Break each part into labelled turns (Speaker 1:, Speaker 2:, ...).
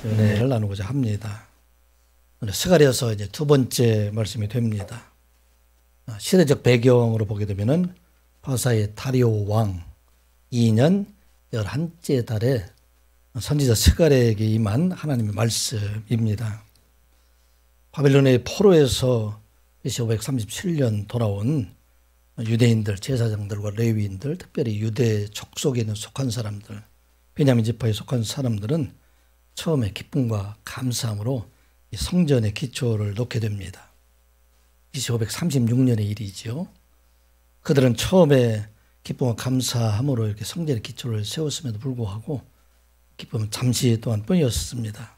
Speaker 1: 은혜를 나누고자 합니다. 오늘 스가랴서 이제 두 번째 말씀이 됩니다. 시대적 배경으로 보게 되면은 바사의 다리오 왕 2년 11째 달에 선지자 스가랴에게 임한 하나님의 말씀입니다. 바벨론의 포로에서 BC 537년 돌아온 유대인들, 제사장들과 레위인들, 특별히 유대 족속에 속한 사람들, 베냐민 지파에 속한 사람들은 처음에 기쁨과 감사함으로 성전의 기초를 놓게 됩니다. BC 536년의 일이죠. 그들은 처음에 기쁨과 감사함으로 이렇게 성전의 기초를 세웠음에도 불구하고 기쁨은 잠시 동안 뿐이었습니다.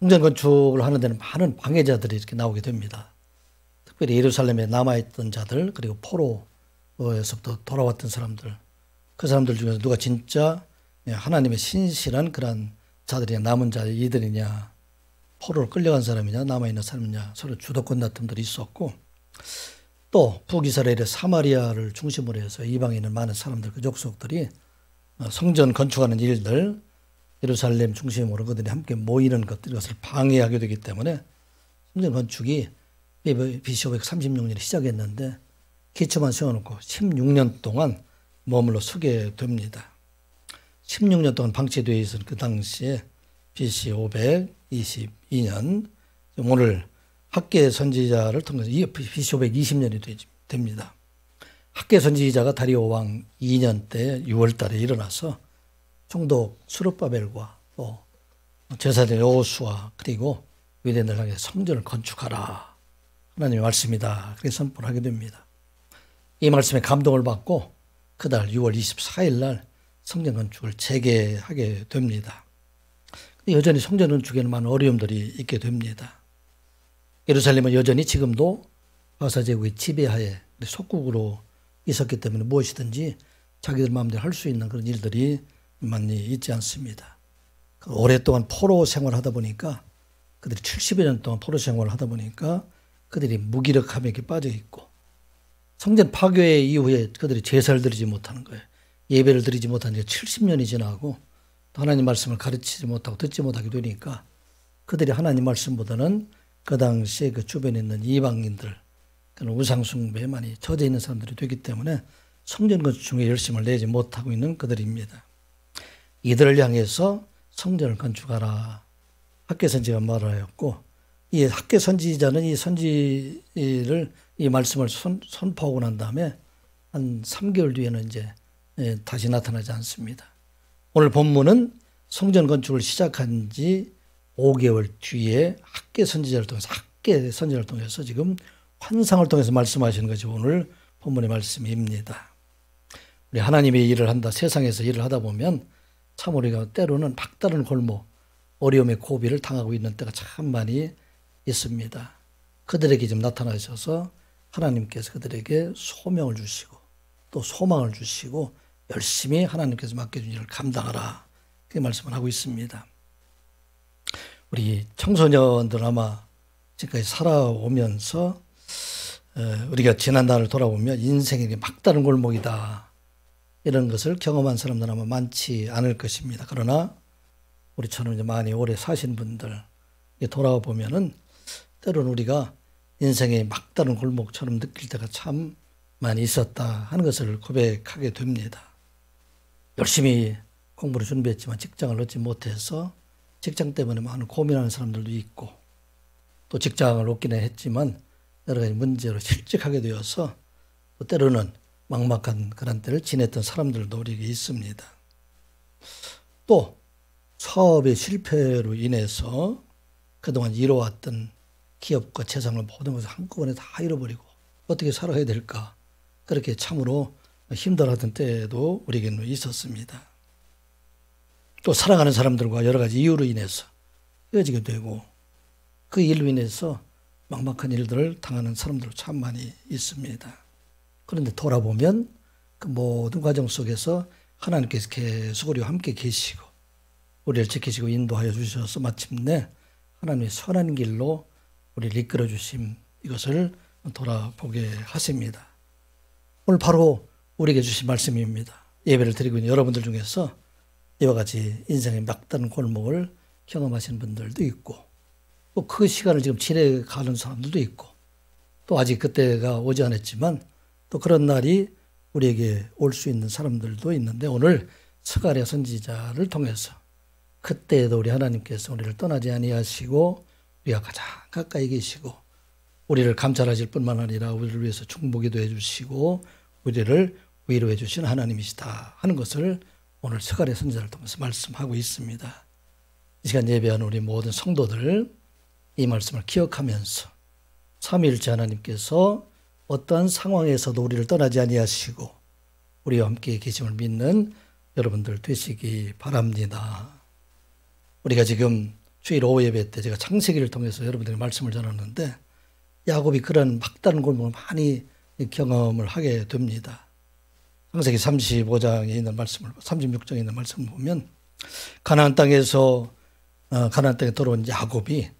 Speaker 1: 성전 건축을 하는 데는 많은 방해자들이 이렇게 나오게 됩니다. 특별히 예루살렘에 남아있던 자들, 그리고 포로에서부터 돌아왔던 사람들, 그 사람들 중에서 누가 진짜 하나님의 신실한 그런 자들이냐, 남은 자 이들이냐, 포로로 끌려간 사람이냐, 남아있는 사람이냐, 서로 주도권 다툼들이 있었고, 또 북이스라엘의 사마리아를 중심으로 해서 이방에 있는 많은 사람들, 그 족속들이 성전 건축하는 일들, 예루살렘 중심으로 그들이 함께 모이는 것들, 이것을 방해하게 되기 때문에 성전 건축이 BC 536년에 시작했는데 기초만 세워놓고 16년 동안 머물러 서게 됩니다. 16년 동안 방치되어 있은 그 당시에 BC 522년, 오늘 학계 선지자를 통해서 BC 520년이 됩니다. 학계 선지자가 다리오 왕 2년 때 6월 달에 일어나서 총독 스룹바벨과 또 제사장 여호수아 그리고 유대인들 향해 성전을 건축하라. 하나님의 말씀이다. 그렇게 선포를 하게 됩니다. 이 말씀에 감동을 받고 그달 6월 24일 날 성전 건축을 재개하게 됩니다. 여전히 성전 건축에는 많은 어려움들이 있게 됩니다. 예루살렘은 여전히 지금도 바사 제국의 지배하에 속국으로 있었기 때문에 무엇이든지 자기들 마음대로 할 수 있는 그런 일들이 많이 있지 않습니다. 오랫동안 포로 생활하다 보니까 그들이 70여 년 동안 포로 생활을 하다 보니까 그들이 무기력함에 빠져 있고 성전 파괴 이후에 그들이 제사를 드리지 못하는 거예요. 예배를 드리지 못한 지 70년이 지나고 하나님 말씀을 가르치지 못하고 듣지 못하게 되니까 그들이 하나님 말씀보다는 그 당시에 그 주변에 있는 이방인들, 그런 우상숭배에 많이 젖어 있는 사람들이 되기 때문에 성전 건축 중에 열심을 내지 못하고 있는 그들입니다. 이들을 향해서 성전을 건축하라. 학계 선지자가 말하였고, 이 학계 선지자는 이 선지를, 이 말씀을 선포하고 난 다음에 한 3개월 뒤에는 이제 다시 나타나지 않습니다. 오늘 본문은 성전 건축을 시작한 지 5개월 뒤에 학계 선지자를 통해서 지금 환상을 통해서 말씀하시는 것이 오늘 본문의 말씀입니다. 우리 하나님의 일을 한다, 세상에서 일을 하다 보면 참 우리가 때로는 막다른 골목, 어려움의 고비를 당하고 있는 때가 참 많이 있습니다. 그들에게 좀 나타나셔서 하나님께서 그들에게 소명을 주시고 또 소망을 주시고 열심히 하나님께서 맡겨준 일을 감당하라. 그렇게 말씀을 하고 있습니다. 우리 청소년들 아마 지금까지 살아오면서 우리가 지난 날을 돌아보면 인생이 막다른 골목이다. 이런 것을 경험한 사람들은 아마 많지 않을 것입니다. 그러나 우리처럼 이제 많이 오래 사신 분들 돌아와 보면은 때로는 우리가 인생의 막다른 골목처럼 느낄 때가 참 많이 있었다 하는 것을 고백하게 됩니다. 열심히 공부를 준비했지만 직장을 얻지 못해서 직장 때문에 많은 고민하는 사람들도 있고 또 직장을 얻기는 했지만 여러 가지 문제로 실직하게 되어서 또 때로는 막막한 그런 때를 지냈던 사람들도 우리에게 있습니다. 또 사업의 실패로 인해서 그동안 이뤄왔던 기업과 재산을 모든 것을 한꺼번에 다 잃어버리고 어떻게 살아야 될까 그렇게 참으로 힘들어하던 때도 우리에게는 있었습니다. 또 사랑하는 사람들과 여러 가지 이유로 인해서 헤어지게 되고 그 일로 인해서 막막한 일들을 당하는 사람들 참 많이 있습니다. 그런데 돌아보면 그 모든 과정 속에서 하나님께서 계속 우리와 함께 계시고 우리를 지키시고 인도하여 주셔서 마침내 하나님의 선한 길로 우리를 이끌어 주심 이것을 돌아보게 하십니다. 오늘 바로 우리에게 주신 말씀입니다. 예배를 드리고 있는 여러분들 중에서 이와 같이 인생의 막다른 골목을 경험하시는 분들도 있고 또 그 시간을 지금 지내가는 사람들도 있고 또 아직 그때가 오지 않았지만 또 그런 날이 우리에게 올 수 있는 사람들도 있는데 오늘 스가랴 선지자를 통해서 그때에도 우리 하나님께서 우리를 떠나지 아니하시고 우리가 가장 가까이 계시고 우리를 감찰하실 뿐만 아니라 우리를 위해서 중보기도 해주시고 우리를 위로해 주신 하나님이시다 하는 것을 오늘 스가랴 선지자를 통해서 말씀하고 있습니다. 이 시간 예배하는 우리 모든 성도들 이 말씀을 기억하면서 삼위일체 하나님께서 어떠한 상황에서도 우리를 떠나지 아니하시고 우리와 함께 계심을 믿는 여러분들 되시기 바랍니다. 우리가 지금 주일 오후 예배 때 제가 창세기를 통해서 여러분들에게 말씀을 전하는데 야곱이 그런 막다른 골목을 많이 경험을 하게 됩니다. 창세기 35장에 있는 말씀을 36장에 있는 말씀을 보면 가나안 땅에서 가나안 땅에 들어온 야곱이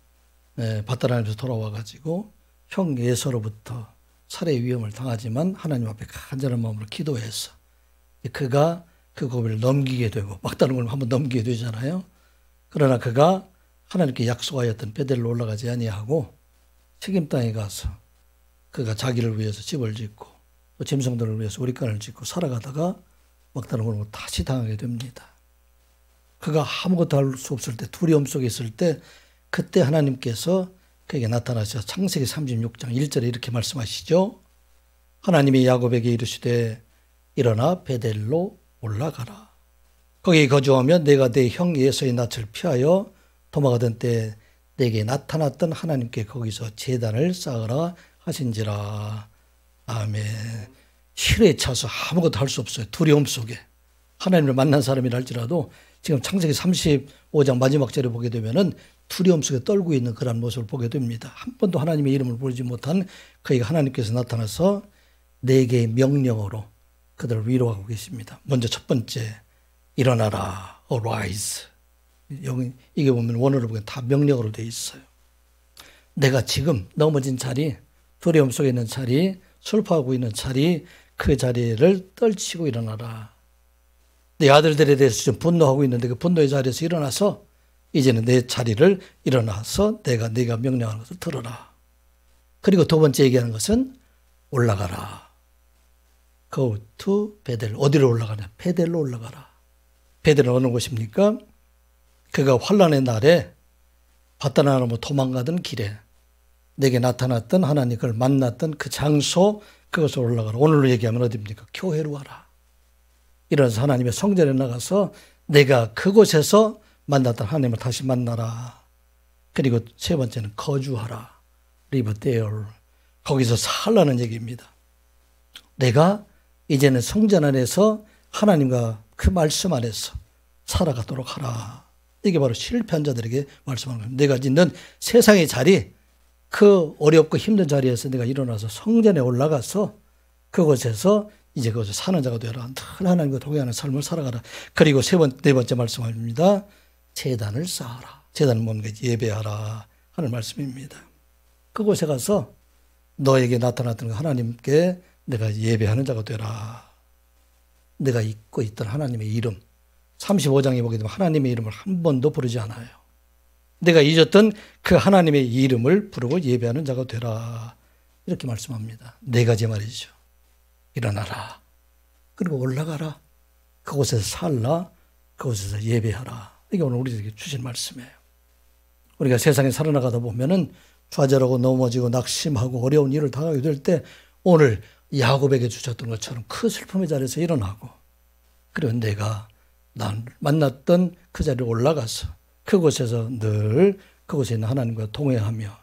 Speaker 1: 밧다람에서 돌아와 가지고 형 에서로부터 살해 위험을 당하지만 하나님 앞에 간절한 마음으로 기도해서 그가 그 고비를 넘기게 되고 막다른 걸 한번 넘기게 되잖아요. 그러나 그가 하나님께 약속하였던 베델로 올라가지 아니하고 책임 땅에 가서 그가 자기를 위해서 집을 짓고 또 짐승들을 위해서 우리간을 짓고 살아가다가 막다른 걸 다시 당하게 됩니다. 그가 아무것도 할 수 없을 때 두려움 속에 있을 때 그때 하나님께서 그에게 나타나셔서 창세기 36장 1절에 이렇게 말씀하시죠. 하나님이 야곱에게 이르시되 일어나 베델로 올라가라. 거기 거주하면 내가 내 형 에서의 낯을 피하여 도망하던 때 내게 나타났던 하나님께 거기서 제단을 쌓으라 하신지라. 아멘. 실에 차서 아무것도 할 수 없어요. 두려움 속에. 하나님을 만난 사람이라 할지라도 지금 창세기 35장 마지막 절에 보게 되면은 두려움 속에 떨고 있는 그런 모습을 보게 됩니다. 한 번도 하나님의 이름을 부르지 못한 그에게 하나님께서 나타나서 4개의 명령어로 그들을 위로하고 계십니다. 먼저 첫 번째, 일어나라, arise. 여기 이게 보면 원어를 보면 다 명령어로 되어 있어요. 내가 지금 넘어진 자리, 두려움 속에 있는 자리, 슬퍼하고 있는 자리, 그 자리를 떨치고 일어나라. 내 아들들에 대해서 좀 분노하고 있는데 그 분노의 자리에서 일어나서 이제는 내 자리를 일어나서 내가 명령하는 것을 들어라. 그리고 두 번째 얘기하는 것은 올라가라. Go to 베델. 어디로 올라가냐? 베델로 올라가라. 베델은 어느 곳입니까? 그가 환난의 날에 밧다람으로 도망가던 길에 내게 나타났던 하나님 그를 만났던 그 장소 그것으로 올라가라. 오늘로 얘기하면 어디입니까? 교회로 와라. 이러면서 하나님의 성전에 나가서 내가 그곳에서 만났던 하나님을 다시 만나라. 그리고 세 번째는 거주하라. Live there. 거기서 살라는 얘기입니다. 내가 이제는 성전 안에서 하나님과 그 말씀 안에서 살아가도록 하라. 이게 바로 실패한 자들에게 말씀하는 겁니다. 내가 짓는 세상의 자리, 그 어렵고 힘든 자리에서 내가 일어나서 성전에 올라가서 그곳에서 이제 그것을 사는 자가 되어라. 늘 하나님과 동행하는 삶을 살아가라. 그리고 네 번째 말씀입니다. 제단을 쌓아라. 제단은 뭔가 예배하라 하는 말씀입니다. 그곳에 가서 너에게 나타났던 하나님께 내가 예배하는 자가 되라. 내가 잊고 있던 하나님의 이름 35장에 보게 되면 하나님의 이름을 한 번도 부르지 않아요. 내가 잊었던 그 하나님의 이름을 부르고 예배하는 자가 되라. 이렇게 말씀합니다. 네 가지 말이죠. 일어나라. 그리고 올라가라. 그곳에서 살라. 그곳에서 예배하라. 이게 오늘 우리에게 주신 말씀이에요. 우리가 세상에 살아나가다 보면은 좌절하고 넘어지고 낙심하고 어려운 일을 당하게 될 때 오늘 야곱에게 주셨던 것처럼 그 슬픔의 자리에서 일어나고 그리고 내가 난 만났던 그 자리에 올라가서 그곳에서 늘 그곳에 있는 하나님과 동행하며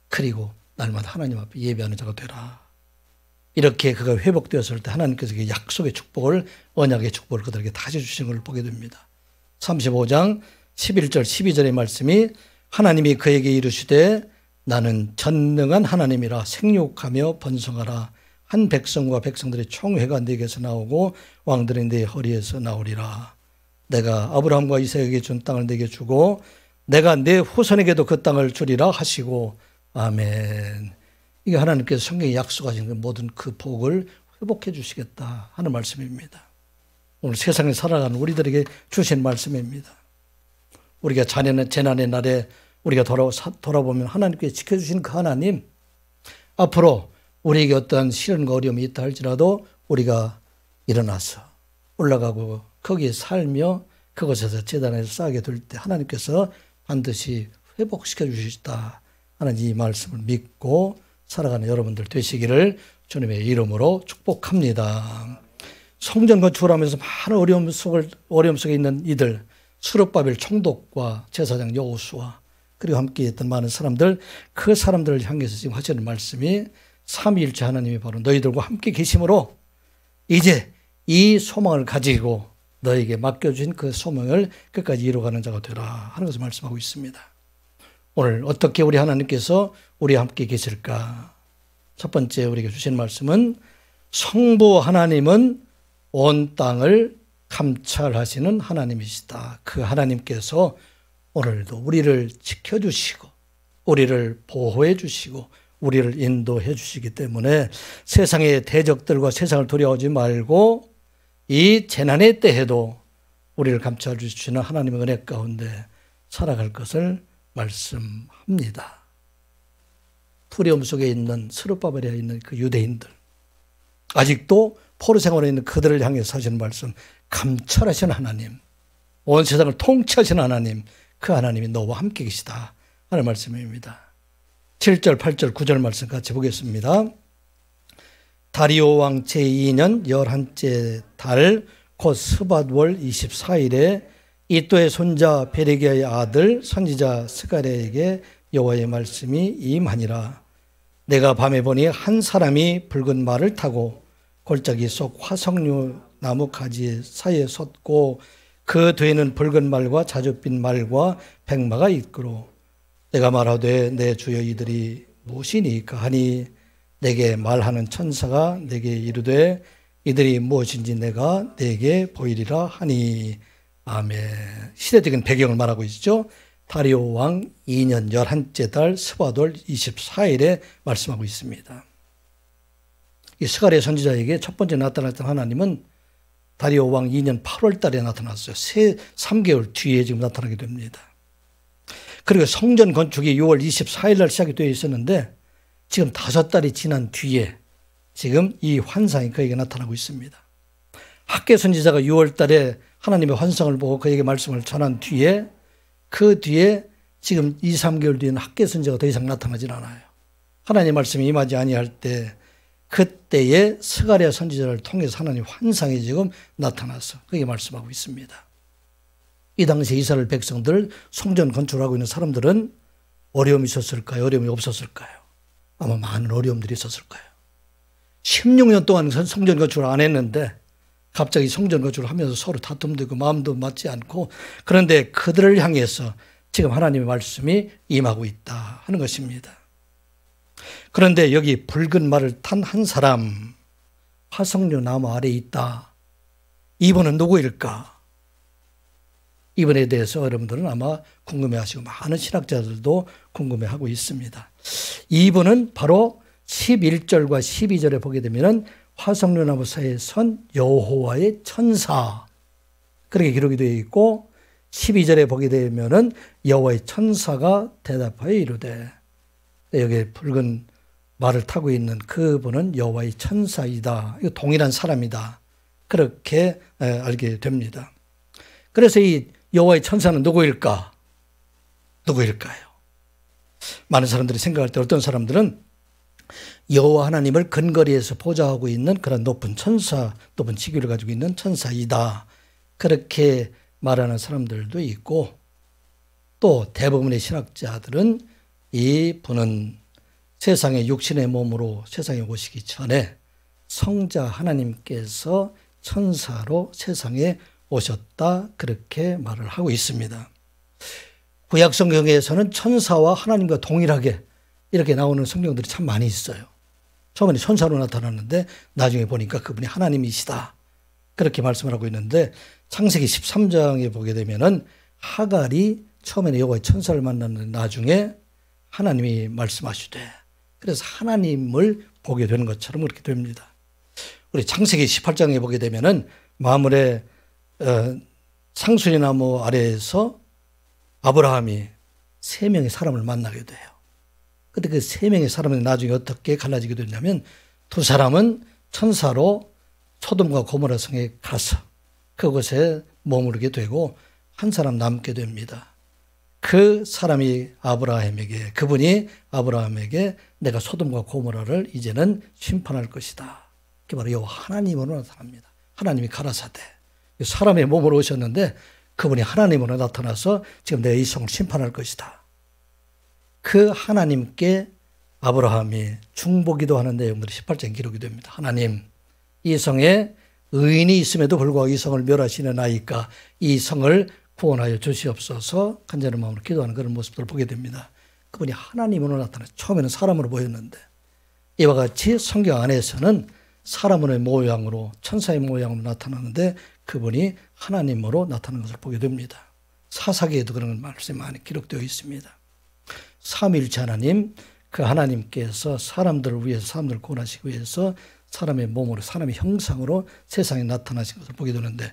Speaker 1: 그리고 날마다 하나님 앞에 예배하는 자가 되라. 이렇게 그가 회복되었을 때 하나님께서 약속의 축복을 언약의 축복을 그들에게 다시 주시는 걸 보게 됩니다. 35장 11절 12절의 말씀이 하나님이 그에게 이르시되 나는 전능한 하나님이라 생육하며 번성하라. 한 백성과 백성들의 총회가 네게서 나오고 왕들이 네 허리에서 나오리라. 내가 아브라함과 이삭에게 준 땅을 네게 주고 내가 네 후손에게도 그 땅을 주리라 하시고 아멘. 이게 하나님께서 성경에 약속하신 모든 그 복을 회복해 주시겠다 하는 말씀입니다. 오늘 세상에 살아가는 우리들에게 주신 말씀입니다. 우리가 재난의 날에 우리가 돌아보면 하나님께서 지켜주신 그 하나님, 앞으로 우리에게 어떠한 시련과 어려움이 있다 할지라도 우리가 일어나서 올라가고 거기에 살며 그곳에서 제단에서 쌓게 될 때 하나님께서 반드시 회복시켜 주시다 하는 이 말씀을 믿고 살아가는 여러분들 되시기를 주님의 이름으로 축복합니다. 성전 건축을 하면서 많은 어려움 속에 있는 이들, 수르바벨 총독과 제사장 여호수아 그리고 함께 했던 많은 사람들, 그 사람들을 향해서 지금 하시는 말씀이 삼위일체 하나님이 바로 너희들과 함께 계심으로 이제 이 소망을 가지고 너에게 맡겨주신 그 소망을 끝까지 이루어가는 자가 되라 하는 것을 말씀하고 있습니다. 오늘 어떻게 우리 하나님께서 우리와 함께 계실까? 첫 번째 우리에게 주신 말씀은 성부 하나님은 온 땅을 감찰하시는 하나님이시다. 그 하나님께서 오늘도 우리를 지켜주시고 우리를 보호해 주시고 우리를 인도해 주시기 때문에 세상의 대적들과 세상을 두려워하지 말고 이 재난의 때에도 우리를 감찰해 주시는 하나님의 은혜 가운데 살아갈 것을 말씀합니다. 두려움 속에 있는 스룹바벨에 있는 그 유대인들, 아직도 포로 생활에 있는 그들을 향해서 하시는 말씀, 감찰하시는 하나님, 온 세상을 통치하시는 하나님, 그 하나님이 너와 함께 계시다 하는 말씀입니다. 7절, 8절, 9절 말씀 같이 보겠습니다. 다리오 왕 제2년 11째 달 곧 스밧월 24일에 이또의 손자 베레기야의 아들 선지자 스가랴에게 여호와의 말씀이 임하니라. 내가 밤에 보니 한 사람이 붉은 말을 타고 골짜기 속 화석류 나무 가지 사이에 섰고 그 뒤에는 붉은 말과 자줏빛 말과 백마가 있고 내가 말하되 내 주여 이들이 무엇이니까 하니 내게 말하는 천사가 내게 이르되 이들이 무엇인지 내가 내게 보이리라 하니. 아멘. 시대적인 배경을 말하고 있죠. 다리오 왕 2년 11째 달 스밧월 24일에 말씀하고 있습니다. 이 스가랴 선지자에게 첫 번째 나타났던 하나님은 다리오 왕 2년 8월 달에 나타났어요. 3개월 뒤에 지금 나타나게 됩니다. 그리고 성전 건축이 6월 24일 날 시작이 되어 있었는데 지금 5달이 지난 뒤에 지금 이 환상이 그에게 나타나고 있습니다. 학개 선지자가 6월 달에 하나님의 환상을 보고 그에게 말씀을 전한 뒤에 그 뒤에 지금 2, 3개월 뒤에는 학개 선지자가 더 이상 나타나질 않아요. 하나님의 말씀이 임하지 아니할 때 그때에 스가랴 선지자를 통해서 하나님 환상이 지금 나타나서 그게 말씀하고 있습니다. 이 당시 이스라엘 백성들 성전 건축하고 있는 사람들은 어려움이 있었을까요? 어려움이 없었을까요? 아마 많은 어려움들이 있었을 거예요. 16년 동안 성전 건축을 안 했는데 갑자기 성전 건축을 하면서 서로 다툼도 있고 마음도 맞지 않고 그런데 그들을 향해서 지금 하나님의 말씀이 임하고 있다 하는 것입니다. 그런데 여기 붉은 말을 탄 한 사람, 화석류 나무 아래에 있다. 이분은 누구일까? 이분에 대해서 여러분들은 아마 궁금해하시고 많은 신학자들도 궁금해하고 있습니다. 이분은 바로 11절과 12절에 보게 되면 화석류 나무 사이에 선 여호와의 천사 그렇게 기록이 되어 있고 12절에 보게 되면 여호와의 천사가 대답하여 이르되 여기 붉은 말을 타고 있는 그분은 여호와의 천사이다. 이거 동일한 사람이다. 그렇게 알게 됩니다. 그래서 이 여호와의 천사는 누구일까? 누구일까요? 많은 사람들이 생각할 때 어떤 사람들은 여호와 하나님을 근거리에서 보좌하고 있는 그런 높은 천사, 높은 직위를 가지고 있는 천사이다. 그렇게 말하는 사람들도 있고 또 대부분의 신학자들은 이 분은 세상의 육신의 몸으로 세상에 오시기 전에 성자 하나님께서 천사로 세상에 오셨다. 그렇게 말을 하고 있습니다. 구약 성경에서는 천사와 하나님과 동일하게 이렇게 나오는 성경들이 참 많이 있어요. 처음에 천사로 나타났는데 나중에 보니까 그분이 하나님이시다. 그렇게 말씀을 하고 있는데 창세기 13장에 보게 되면은 하갈이 처음에는 여호와의 천사를 만났는데 나중에 하나님이 말씀하시되 그래서 하나님을 보게 되는 것처럼 그렇게 됩니다. 우리 창세기 18장에 보게 되면은 마물의 상수리 나무 아래에서 아브라함이 3명의 사람을 만나게 돼요. 근데 그 3명의 사람은 나중에 어떻게 갈라지게 됐냐면, 2사람은 천사로 소돔과 고모라 성에 가서 그곳에 머무르게 되고, 1사람 남게 됩니다. 그 사람이 그분이 아브라함에게 내가 소돔과 고모라를 이제는 심판할 것이다. 그게 바로 여호와 하나님으로 나타납니다. 하나님이 가라사대 사람의 몸으로 오셨는데 그분이 하나님으로 나타나서 지금 내가 이 성을 심판할 것이다. 그 하나님께 아브라함이 중보기도하는 내용들이 18장 기록이 됩니다. 하나님, 이 성에 의인이 있음에도 불구하고 이 성을 멸하시는아이까 이 성을 구원하여 주시옵소서 간절한 마음으로 기도하는 그런 모습들을 보게 됩니다. 그분이 하나님으로 나타나서 처음에는 사람으로 보였는데 이와 같이 성경 안에서는 사람의 모양으로 천사의 모양으로 나타나는데 그분이 하나님으로 나타나는 것을 보게 됩니다. 사사기에도 그런 말씀이 많이 기록되어 있습니다. 삼위일체 하나님, 그 하나님께서 사람들을 위해서 사람들을 구원하시기 위해서 사람의 몸으로 사람의 형상으로 세상에 나타나신 것을 보게 되는데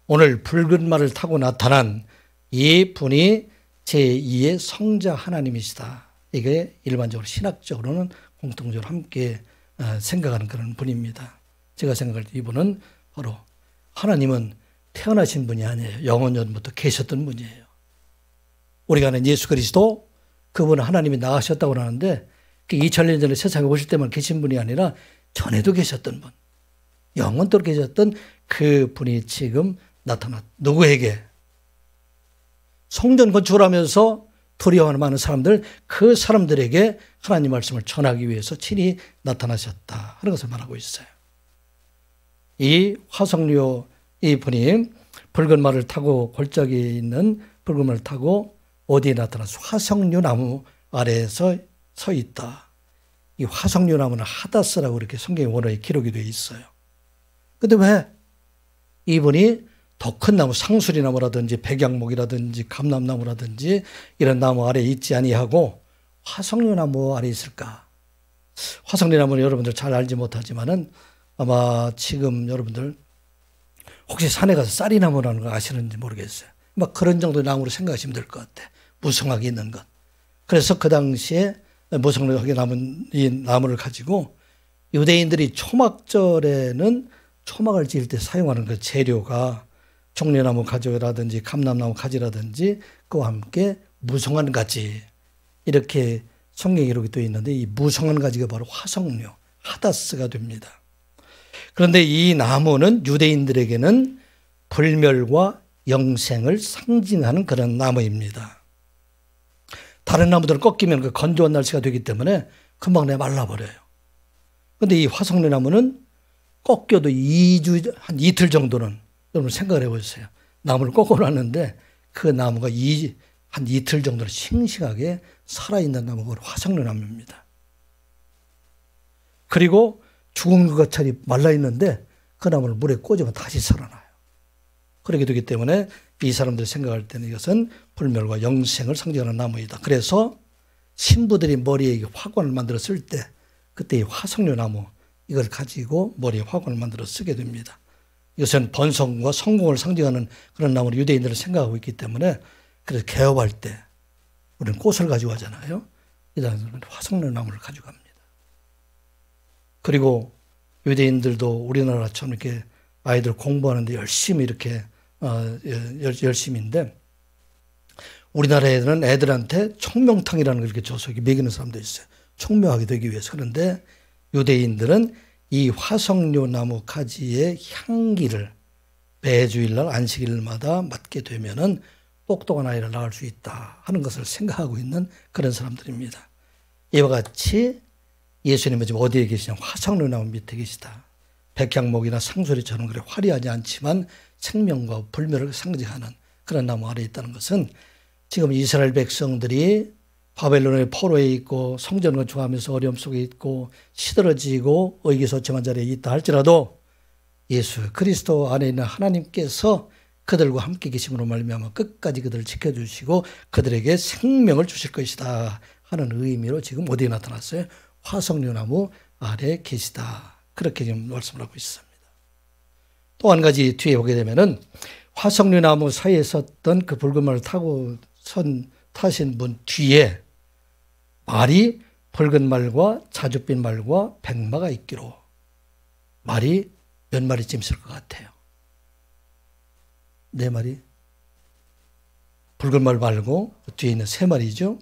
Speaker 1: 오늘 붉은 말을 타고 나타난 이 분이 제2의 성자 하나님이시다. 이게 일반적으로 신학적으로는 공통적으로 함께 생각하는 그런 분입니다. 제가 생각할 때 이분은 바로 하나님은 태어나신 분이 아니에요. 영원전부터 계셨던 분이에요. 우리가 아는 예수 그리스도 그분은 하나님이 나가셨다고 하는데 2000년 전에 세상에 오실 때만 계신 분이 아니라 전에도 계셨던 분, 영원토록 계셨던 그 분이 지금 누구에게? 성전 건축을 하면서 두려워하는 많은 사람들, 그 사람들에게 하나님 말씀을 전하기 위해서 친히 나타나셨다 하는 것을 말하고 있어요. 이 화석류 이 분이 붉은 말을 타고 골짜기에 있는 붉은 말을 타고 어디에 나타나서 화석류 나무 아래에서 서 있다. 이 화석류 나무는 하다스라고 이렇게 성경의 원어에 기록이 되어 있어요. 근데 왜 이분이 더 큰 나무, 상수리나무라든지 백양목이라든지 감람나무라든지 이런 나무 아래에 있지 아니하고 화석류나무 아래에 있을까? 화석류나무는 여러분들 잘 알지 못하지만은 아마 지금 여러분들 혹시 산에 가서 쌀이나무라는 거 아시는지 모르겠어요. 막 그런 정도의 나무로 생각하시면 될 것 같아. 무성하게 있는 것. 그래서 그 당시에 무성하게 남은 이 나무를 가지고 유대인들이 초막절에는 초막을 지을 때 사용하는 그 재료가 종려나무 가지라든지 감람나무 가지라든지 그와 함께 무성한 가지 이렇게 성경 기록이 되어 있는데 이 무성한 가지가 바로 화석류, 하다스가 됩니다. 그런데 이 나무는 유대인들에게는 불멸과 영생을 상징하는 그런 나무입니다. 다른 나무들은 꺾이면 그 건조한 날씨가 되기 때문에 금방 말라버려요. 그런데 이 화석류 나무는 꺾여도 한 이틀 정도는 여러분 생각을 해보세요. 나무를 꺾어놨는데 그 나무가 한 이틀 정도는 싱싱하게 살아있는 나무가 화석류 나무입니다. 그리고 죽은 것처럼 말라있는데 그 나무를 물에 꽂으면 다시 살아나요. 그렇게 되기 때문에 이 사람들이 생각할 때는 이것은 불멸과 영생을 상징하는 나무이다. 그래서 신부들이 머리에 화관을 만들었을 때 그때 이 화석류 나무 이걸 가지고 머리에 화관을 만들어 쓰게 됩니다. 이것은 번성과 성공을 상징하는 그런 나무를 유대인들은 생각하고 있기 때문에 그래서 개업할 때 우리는 꽃을 가지고 하잖아요. 이들은 화석류 나무를 가지고 갑니다. 그리고 유대인들도 우리나라처럼 이렇게 아이들 공부하는데 열심히 이렇게 열심인데 우리나라에는 애들한테 청명탕이라는 걸 이렇게 줘서 먹이는 사람도 있어요. 청명하게 되기 위해서. 그런데 유대인들은 이 화석류 나무 가지의 향기를 매주일날 안식일마다 맡게 되면은 똑똑한 아이를 낳을 수 있다 하는 것을 생각하고 있는 그런 사람들입니다. 이와 같이 예수님은 지금 어디에 계시냐? 화석류 나무 밑에 계시다. 백향목이나 상수리처럼 그래 화려하지 않지만 생명과 불멸을 상징하는 그런 나무 아래에 있다는 것은 지금 이스라엘 백성들이 바벨론의 포로에 있고 성전 건축하면서 어려움 속에 있고 시들어지고 의기소침한 자리에 있다 할지라도 예수 그리스도 안에 있는 하나님께서 그들과 함께 계심으로 말미암아 끝까지 그들을 지켜주시고 그들에게 생명을 주실 것이다 하는 의미로 지금 어디에 나타났어요? 화석류나무 아래에 계시다. 그렇게 지금 말씀을 하고 있습니다. 또 한 가지 뒤에 보게 되면은 화석류나무 사이에 섰던 그 붉은 말을 타고 선 타신 분 뒤에 말이 붉은 말과 자줏빛 말과 백마가 있기로. 말이 몇 마리쯤 있을 것 같아요? 4마리? 붉은 말 말고 뒤에 있는 3마리죠.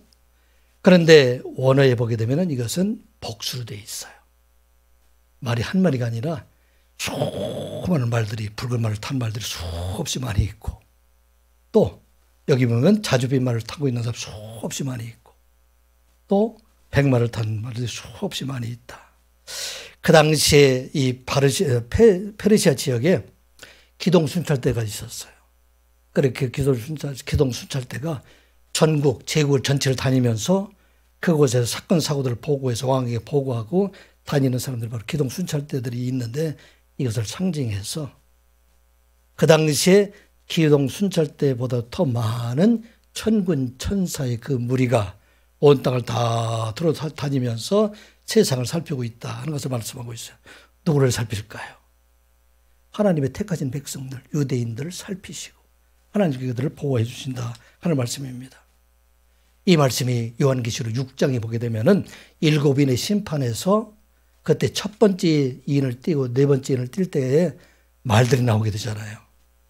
Speaker 1: 그런데 원어에 보게 되면 이것은 복수로 되어 있어요. 말이 한 마리가 아니라 수많은 말들이, 붉은 말을 탄 말들이 수없이 많이 있고, 또 여기 보면 자줏빛 말을 타고 있는 사람 수없이 많이 있고, 또 백마를 탄 말들이 수없이 많이 있다. 그 당시에 이 페르시아 지역에 기동순찰대가 있었어요. 그렇게 기동순찰대가 전국, 제국을 전체를 다니면서 그곳에서 사건, 사고들을 보고해서 왕에게 보고하고 다니는 사람들, 바로 기동순찰대들이 있는데, 이것을 상징해서 그 당시에 기동순찰대보다 더 많은 천군 천사의 그 무리가 온 땅을 다 돌아다니면서 세상을 살피고 있다 하는 것을 말씀하고 있어요. 누구를 살필까요? 하나님의 택하신 백성들, 유대인들을 살피시고 하나님께 그들을 보호해 주신다 하는 말씀입니다. 이 말씀이 요한계시록 6장에 보게 되면은 7인의 심판에서 그때 첫 번째 인을 띄고 네 번째 인을 띌 때에 말들이 나오게 되잖아요.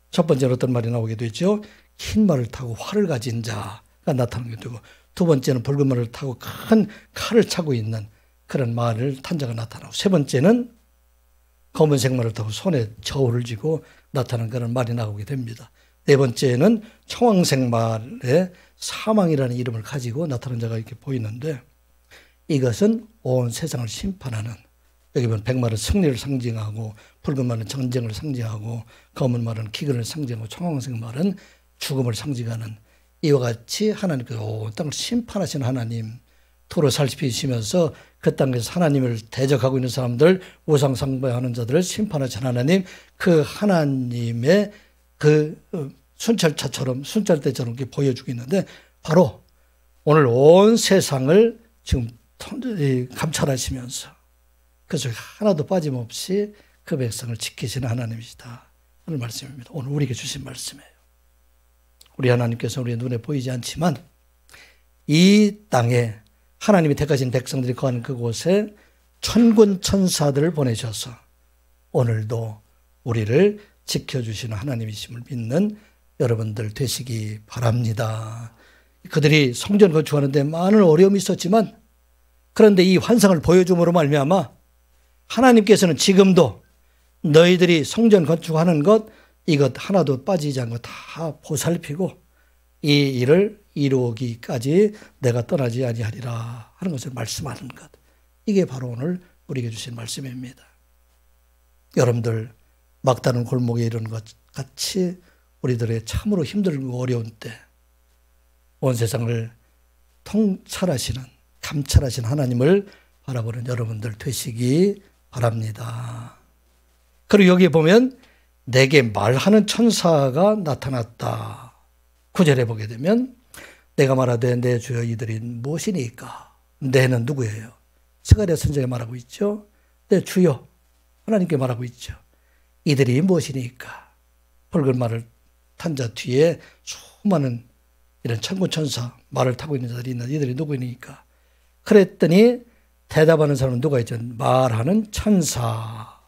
Speaker 1: 첫 번째는 어떤 말이 나오게 되죠? 흰 말을 타고 활을 가진 자가 나타나게 되고, 두 번째는 붉은 말을 타고 큰 칼을 차고 있는 그런 말을 탄 자가 나타나고, 세 번째는 검은색 말을 타고 손에 저울을 쥐고 나타나는 그런 말이 나오게 됩니다. 네 번째는 청황색 말에 사망이라는 이름을 가지고 나타난 자가 이렇게 보이는데, 이것은 온 세상을 심판하는, 여기 보면 백말은 승리를 상징하고, 붉은 말은 전쟁을 상징하고, 검은 말은 기근을 상징하고, 청황색 말은 죽음을 상징하는, 이와 같이 하나님께서 온 땅을 심판하시는 하나님, 도로 살피시면서 그 땅에서 하나님을 대적하고 있는 사람들, 우상 숭배하는 자들을 심판하시는 하나님, 그 하나님의 그 순찰대처럼 이렇게 보여주고 있는데, 바로 오늘 온 세상을 지금 감찰하시면서 그 중에 하나도 빠짐없이 그 백성을 지키시는 하나님이시다 하는 말씀입니다. 오늘 우리에게 주신 말씀이에요. 우리 하나님께서 우리의 눈에 보이지 않지만 이 땅에 하나님이 택하신 백성들이 거하는 그곳에 천군 천사들을 보내셔서 오늘도 우리를 지켜주시는 하나님이심을 믿는 여러분들 되시기 바랍니다. 그들이 성전 건축하는데 많은 어려움이 있었지만, 그런데 이 환상을 보여줌으로 말미암아 하나님께서는 지금도 너희들이 성전 건축하는 것, 이것 하나도 빠지지 않고 다 보살피고 이 일을 이루기까지 내가 떠나지 아니하리라 하는 것을 말씀하는 것, 이게 바로 오늘 우리에게 주신 말씀입니다. 여러분들 막다른 골목에 이르는 것 같이 우리들의 참으로 힘들고 어려운 때 온 세상을 통찰하시는, 감찰하시는 하나님을 바라보는 여러분들 되시기 바랍니다. 그리고 여기에 보면 내게 말하는 천사가 나타났다. 9절에 보게 되면 내가 말하되 내 주여 이들이 무엇이니까? 내는 누구예요? 스가랴 선지자가 말하고 있죠. 내 주여 하나님께 말하고 있죠. 이들이 무엇이니까? 붉은 말을 탄 자 뒤에 수많은 이런 천군 천사, 말을 타고 있는 자들이 있는데 이들이 누구니까? 그랬더니 대답하는 사람은 누가 있죠? 말하는 천사.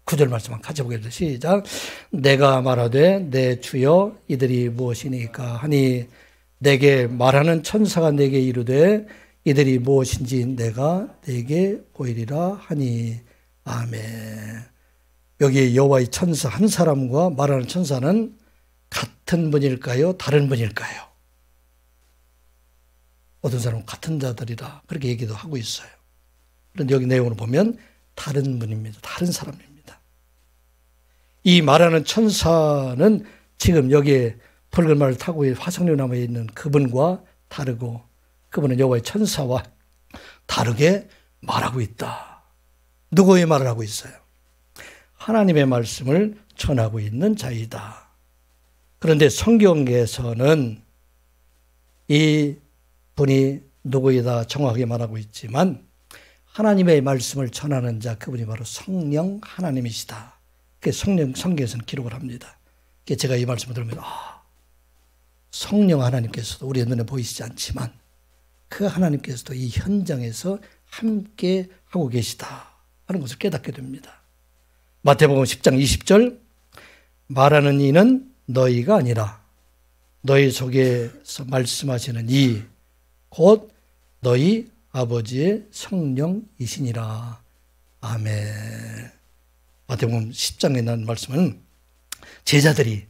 Speaker 1: 9절 말씀만 같이 보겠습니다. 시작. 내가 말하되 내 주여 이들이 무엇이니까 하니 내게 말하는 천사가 내게 이르되 이들이 무엇인지 내가 내게 보이리라 하니. 아멘. 여기 여호와의 천사 한 사람과 말하는 천사는 같은 분일까요? 다른 분일까요? 어떤 사람은 같은 자들이라 그렇게 얘기도 하고 있어요. 그런데 여기 내용을 보면 다른 분입니다. 다른 사람입니다. 이 말하는 천사는 지금 여기에 붉은 말을 타고 화석류나무에 있는 그분과 다르고, 그분은 여호와의 천사와 다르게 말하고 있다. 누구의 말을 하고 있어요? 하나님의 말씀을 전하고 있는 자이다. 그런데 성경에서는 이 분이 누구이다 정확하게 말하고 있지만 하나님의 말씀을 전하는 자, 그분이 바로 성령 하나님이시다. 성경에서는 기록을 합니다. 제가 이 말씀을 들으면 성령 하나님께서도 우리의 눈에 보이시지 않지만 그 하나님께서도 이 현장에서 함께 하고 계시다 하는 것을 깨닫게 됩니다. 마태복음 10장 20절 말하는 이는 너희가 아니라 너희 속에서 말씀하시는 이 곧 너희 아버지의 성령이시니라. 아멘. 마태복음 10장에 난 말씀은 제자들이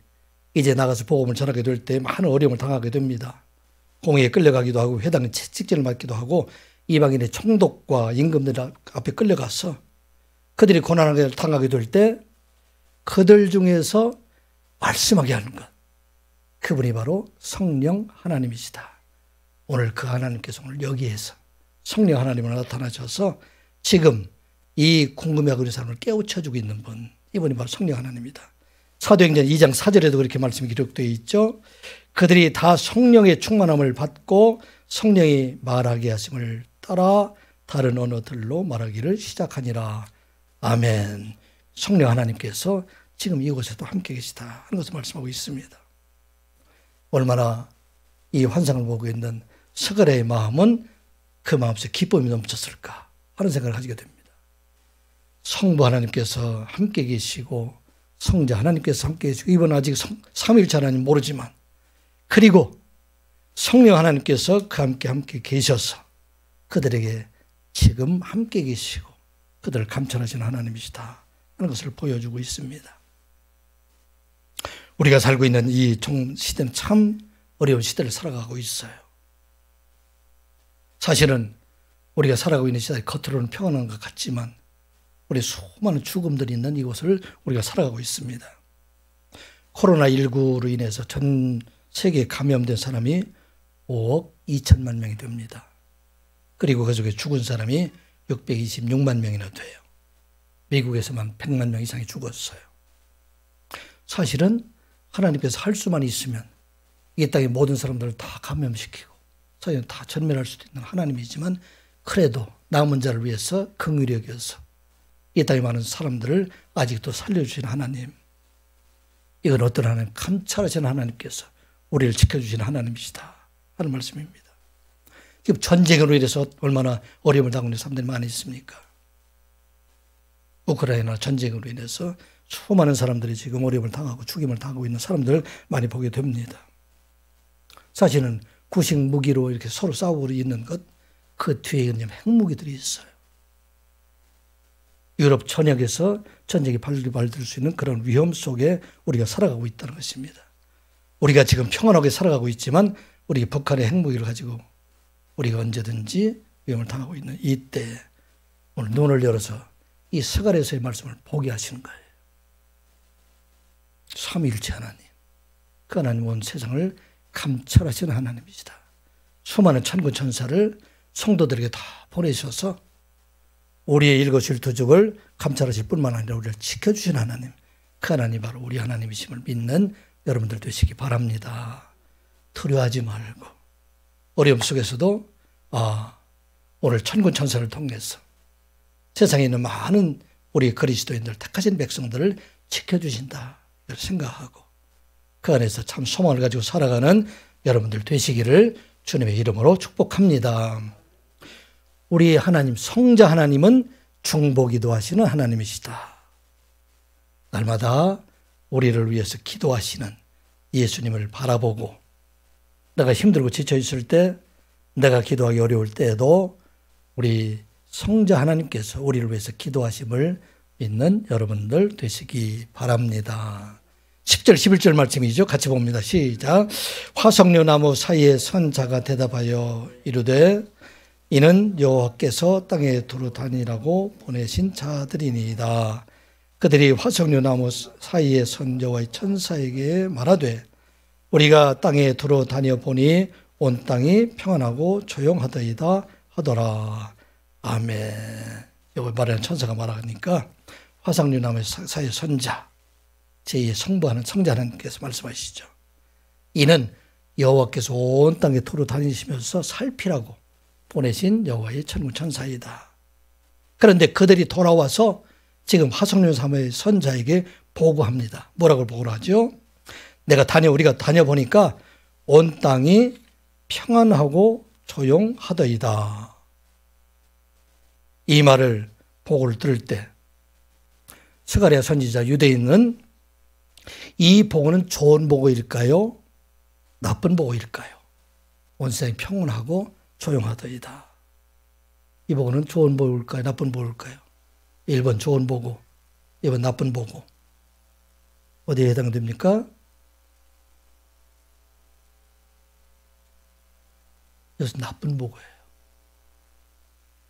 Speaker 1: 이제 나가서 복음을 전하게 될 때 많은 어려움을 당하게 됩니다. 공회에 끌려가기도 하고 회당에 채찍질을 맞기도 하고 이방인의 총독과 임금들 앞에 끌려가서 그들이 고난을 당하게 될 때 그들 중에서 말씀하게 하는 것, 그분이 바로 성령 하나님이시다. 오늘 그 하나님께서 오늘 여기에서 성령 하나님을 나타나셔서 지금 이 궁금해하고 있는 사람을 깨우쳐주고 있는 분, 이분이 바로 성령 하나님이다. 사도행전 2장 4절에도 그렇게 말씀이 기록되어 있죠. 그들이 다 성령의 충만함을 받고 성령이 말하게 하심을 따라 다른 언어들로 말하기를 시작하니라. 아멘. 성령 하나님께서 지금 이곳에도 함께 계시다 하는 것을 말씀하고 있습니다. 얼마나 이 환상을 보고 있는 스가랴의 마음은 그 마음속에 기쁨이 넘쳤을까 하는 생각을 하게 됩니다. 성부 하나님께서 함께 계시고 성자 하나님께서 함께 계시고 이번 아직 삼위일체 하나님 모르지만 그리고 성령 하나님께서 그 함께 계셔서 그들에게 지금 함께 계시고 그들을 감찰하시는 하나님이시다 하는 것을 보여주고 있습니다. 우리가 살고 있는 이 시대는 참 어려운 시대를 살아가고 있어요. 사실은 우리가 살아가고 있는 시대가 겉으로는 평안한 것 같지만 우리 수많은 죽음들이 있는 이곳을 우리가 살아가고 있습니다. 코로나19로 인해서 전 세계에 감염된 사람이 5억 2천만 명이 됩니다. 그리고 그 중에 죽은 사람이 626만 명이나 돼요. 미국에서만 100만 명 이상이 죽었어요. 사실은 하나님께서 할 수만 있으면 이 땅의 모든 사람들을 다 감염시키고 사실은 다 전멸할 수도 있는 하나님이지만 그래도 남은 자를 위해서 긍휼히 여겨서 이 땅에 많은 사람들을 아직도 살려주시는 하나님, 이건 어떤 하나님? 감찰하시는 하나님께서 우리를 지켜주시는 하나님이시다 하는 말씀입니다. 지금 전쟁으로 인해서 얼마나 어려움을 당하는 사람들이 많이 있습니까? 우크라이나 전쟁으로 인해서 수많은 사람들이 지금 어려움을 당하고 죽임을 당하고 있는 사람들 많이 보게 됩니다. 사실은 구식 무기로 이렇게 서로 싸우고 있는 것, 그 뒤에는 핵무기들이 있어요. 유럽 전역에서 전쟁이 발들 수 있는 그런 위험 속에 우리가 살아가고 있다는 것입니다. 우리가 지금 평안하게 살아가고 있지만 우리 북한의 핵무기를 가지고 우리가 언제든지 위험을 당하고 있는 이때 오늘 눈을 열어서 이 스가랴서의 말씀을 보게 하시는 거예요. 삼위일체 하나님, 그 하나님 온 세상을 감찰하시는 하나님이시다. 수많은 천군 천사를 성도들에게 다 보내셔서 우리의 일거실투족을 감찰하실 뿐만 아니라 우리를 지켜주신 하나님, 그 하나님 바로 우리 하나님이심을 믿는 여러분들 되시기 바랍니다. 두려워하지 말고 어려움 속에서도 오늘 천군 천사를 통해서 세상에 있는 많은 우리 그리스도인들 택하신 백성들을 지켜주신다 생각하고 그 안에서 참 소망을 가지고 살아가는 여러분들 되시기를 주님의 이름으로 축복합니다. 우리 하나님, 성자 하나님은 중보기도 하시는 하나님이시다. 날마다 우리를 위해서 기도하시는 예수님을 바라보고 내가 힘들고 지쳐있을 때, 내가 기도하기 어려울 때에도 우리 성자 하나님께서 우리를 위해서 기도하심을 믿는 여러분들 되시기 바랍니다. 10절 11절 말씀이죠. 같이 봅니다. 시작. 화석류 나무 사이에 선 자가 대답하여 이르되 이는 여호와께서 땅에 두루 다니라고 보내신 자들이니이다. 그들이 화석류 나무 사이에 선 여호와의 천사에게 말하되 우리가 땅에 두루 다녀 보니 온 땅이 평안하고 조용하더이다 하더라. 아멘. 여기 말하는 천사가 말하니까 화석류 나무 사이에 선자, 제2의 성부하는 성자 하나님께서 말씀하시죠. 이는 여호와께서 온 땅에 두루 다니시면서 살피라고 보내신 여호와의 천군 천사이다. 그런데 그들이 돌아와서 지금 화석류 나무의 선자에게 보고합니다. 뭐라고 보고를 하죠? 우리가 다녀보니까 온 땅이 평안하고 조용하더이다. 이 말을 보고를 들을 때 스가랴 선지자 유대인은 이 보고는 좋은 보고일까요? 나쁜 보고일까요? 온 세상이 평온하고 조용하더이다. 이 보고는 좋은 보고일까요? 나쁜 보고일까요? 1번 좋은 보고, 2번 나쁜 보고. 어디에 해당됩니까? 이것은 나쁜 보고예요.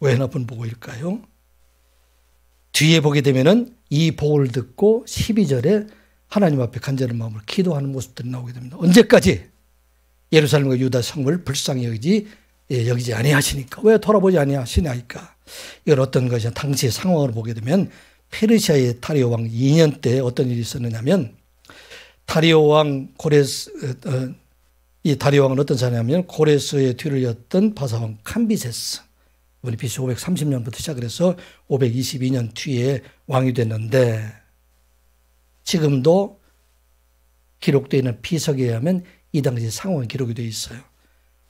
Speaker 1: 왜 나쁜 보고일까요? 뒤에 보게 되면은 이 보고를 듣고 12절에 하나님 앞에 간절한 마음으로 기도하는 모습들이 나오게 됩니다. 언제까지? 예루살렘과 유다 성을 불쌍히 여기지 아니하시니까. 왜 돌아보지 아니하시나이까? 이걸 어떤 것이 당시의 상황을 보게 되면 페르시아의 다리오 왕 2년 때 어떤 일이 있었느냐면 다리오 왕 이 다리오 왕은 어떤 사람이냐면 고레스의 뒤를 이었던 바사왕 캄비세스. 이번에 BC 530년부터 시작해서 522년 뒤에 왕이 됐는데 지금도 기록되어 있는 비석에 의하면 이 당시 상황이 기록이 되어 있어요.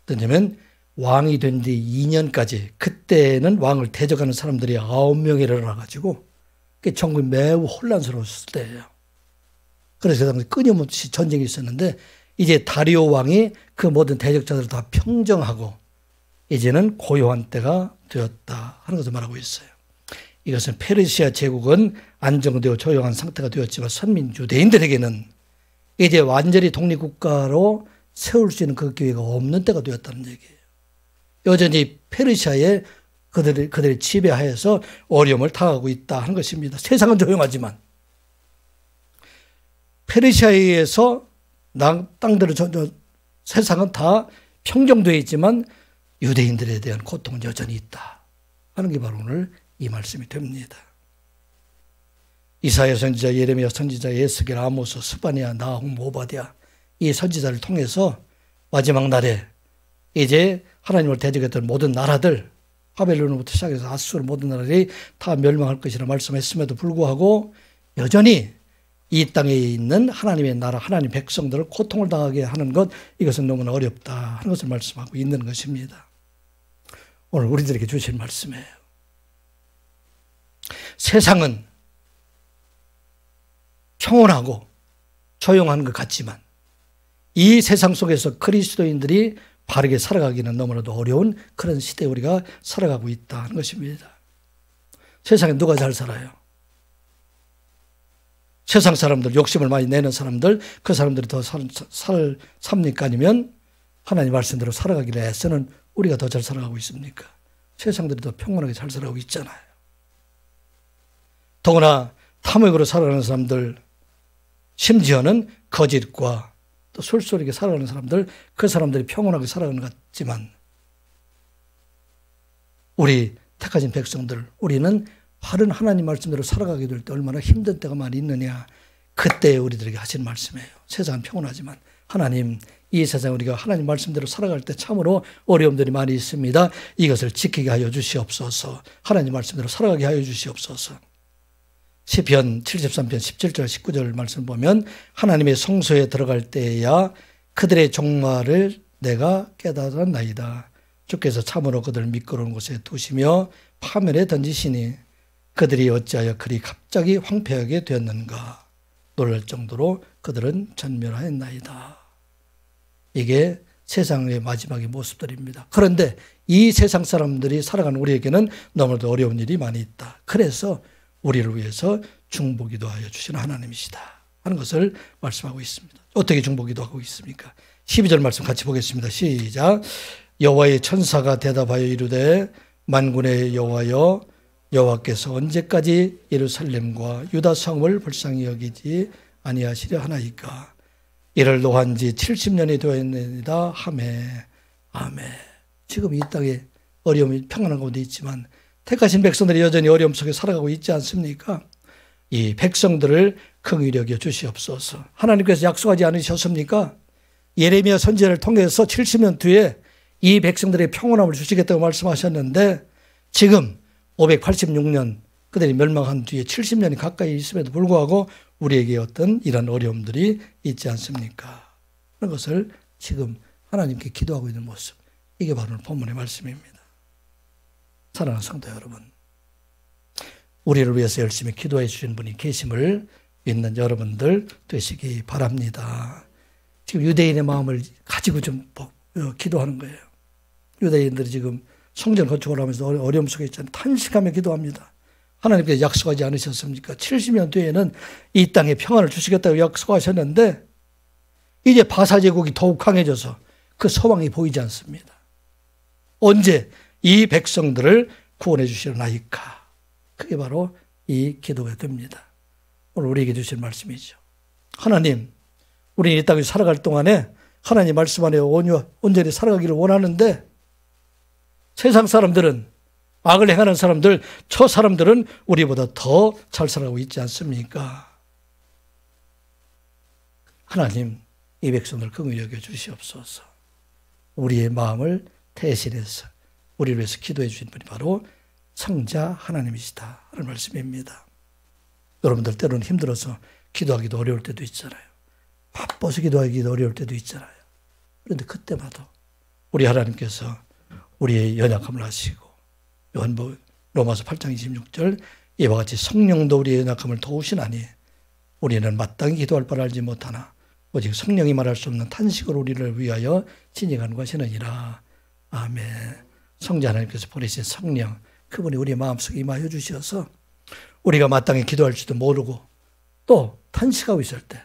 Speaker 1: 어떠냐면 왕이 된 뒤 2년까지 그때는 왕을 대적하는 사람들이 9명이 일어나가지고 전국이 매우 혼란스러웠을 때예요. 그래서 그 당시 끊임없이 전쟁이 있었는데 이제 다리오 왕이 그 모든 대적자들을 다 평정하고 이제는 고요한 때가 되었다 하는 것을 말하고 있어요. 이것은 페르시아 제국은 안정되어 조용한 상태가 되었지만 선민 유대인들에게는 이제 완전히 독립국가로 세울 수 있는 그 기회가 없는 때가 되었다는 얘기예요. 여전히 페르시아에 그들의 지배하에서 어려움을 당하고 있다 하는 것입니다. 세상은 조용하지만 페르시아에 의해서 땅들을 세상은 다 평정되어 있지만 유대인들에 대한 고통은 여전히 있다 하는 게 바로 오늘 이 말씀이 됩니다. 이사야 선지자, 예레미야 선지자, 에스겔, 아모스, 스바냐, 나훔, 오바댜 이 선지자를 통해서 마지막 날에 이제 하나님을 대적했던 모든 나라들 바벨론부터 시작해서 아수르 모든 나라들이 다 멸망할 것이라 말씀했음에도 불구하고 여전히 이 땅에 있는 하나님의 나라, 하나님 백성들을 고통을 당하게 하는 것 이것은 너무나 어렵다 하는 것을 말씀하고 있는 것입니다. 오늘 우리들에게 주신 말씀이에요. 세상은 평온하고 조용한 것 같지만 이 세상 속에서 그리스도인들이 바르게 살아가기는 너무나도 어려운 그런 시대에 우리가 살아가고 있다 하는 것입니다. 세상에 누가 잘 살아요? 세상 사람들, 욕심을 많이 내는 사람들, 그 사람들이 더 삽니까? 아니면 하나님 말씀대로 살아가기를 애쓰는 우리가 더 잘 살아가고 있습니까? 세상들이 더 평온하게 잘 살아가고 있잖아요. 더구나 탐욕으로 살아가는 사람들, 심지어는 거짓과 또 술술하게 살아가는 사람들, 그 사람들이 평온하게 살아가는 것 같지만 우리 택하신 백성들, 우리는 바른 하나님 말씀대로 살아가게 될 때 얼마나 힘든 때가 많이 있느냐. 그때 우리들에게 하신 말씀이에요. 세상은 평온하지만 하나님, 이 세상에 우리가 하나님 말씀대로 살아갈 때 참으로 어려움들이 많이 있습니다. 이것을 지키게 하여 주시옵소서. 하나님 말씀대로 살아가게 하여 주시옵소서. 시편 73편 17절 19절 말씀 보면 하나님의 성소에 들어갈 때에야 그들의 종말을 내가 깨달았나이다. 주께서 참으로 그들을 미끄러운 곳에 두시며 파멸에 던지시니 그들이 어찌하여 그리 갑자기 황폐하게 되었는가. 놀랄 정도로 그들은 전멸하였나이다. 이게 세상의 마지막의 모습들입니다. 그런데 이 세상 사람들이 살아가는 우리에게는 너무나도 어려운 일이 많이 있다. 그래서 우리를 위해서 중보기도하여 주시는 하나님이시다 하는 것을 말씀하고 있습니다. 어떻게 중보기도하고 있습니까? 12절 말씀 같이 보겠습니다. 시작. 여호와의 천사가 대답하여 이르되 만군의 여호와여, 여호와께서 언제까지 예루살렘과 유다 성을 불쌍히 여기지 아니하시려 하나이까. 이를 노한 지 70년이 되었나이다 하매. 아멘. 지금 이 땅에 어려움이 평안한 가운데 있지만 택하신 백성들이 여전히 어려움 속에 살아가고 있지 않습니까? 이 백성들을 긍휼히 여겨 주시옵소서. 하나님께서 약속하지 않으셨습니까? 예레미야 선지자를 통해서 70년 뒤에 이 백성들의 평온함을 주시겠다고 말씀하셨는데 지금 586년 그들이 멸망한 뒤에 70년이 가까이 있음에도 불구하고 우리에게 어떤 이런 어려움들이 있지 않습니까? 그런 것을 지금 하나님께 기도하고 있는 모습, 이게 바로 오늘 본문의 말씀입니다. 사랑하는 성도 여러분, 우리를 위해서 열심히 기도해 주신 분이 계심을 믿는 여러분들 되시기 바랍니다. 지금 유대인의 마음을 가지고 좀 기도하는 거예요. 유대인들이 지금 성전 건축을 하면서 어려움 속에 있잖아요. 탄식하며 기도합니다. 하나님께서 약속하지 않으셨습니까? 70년 뒤에는 이 땅에 평안을 주시겠다고 약속하셨는데 이제 바사 제국이 더욱 강해져서 그 소망이 보이지 않습니다. 언제 이 백성들을 구원해 주시려나이까? 그게 바로 이 기도가 됩니다. 오늘 우리에게 주신 말씀이죠. 하나님, 우리 이 땅에 살아갈 동안에 하나님 말씀 안에 온전히 살아가기를 원하는데 세상 사람들은, 악을 행하는 사람들, 저 사람들은 우리보다 더 잘 살아가고 있지 않습니까? 하나님, 이 백성들 긍휼히 여겨 주시옵소서. 우리의 마음을 대신해서 우리를 위해서 기도해 주신 분이 바로 성자 하나님이시다 하는 말씀입니다. 여러분들 때로는 힘들어서 기도하기도 어려울 때도 있잖아요. 바빠서 기도하기도 어려울 때도 있잖아요. 그런데 그때마다 우리 하나님께서 우리의 연약함을 아시고 로마서 8장 26절 이와 같이 성령도 우리의 연약함을 도우시나니 우리는 마땅히 기도할 바를 알지 못하나 오직 성령이 말할 수 없는 탄식으로 우리를 위하여 진행하는 것이니라. 아멘. 성자 하나님께서 보내신 성령, 그분이 우리의 마음속에 임하여 주셔서 우리가 마땅히 기도할 줄도 모르고 또 탄식하고 있을 때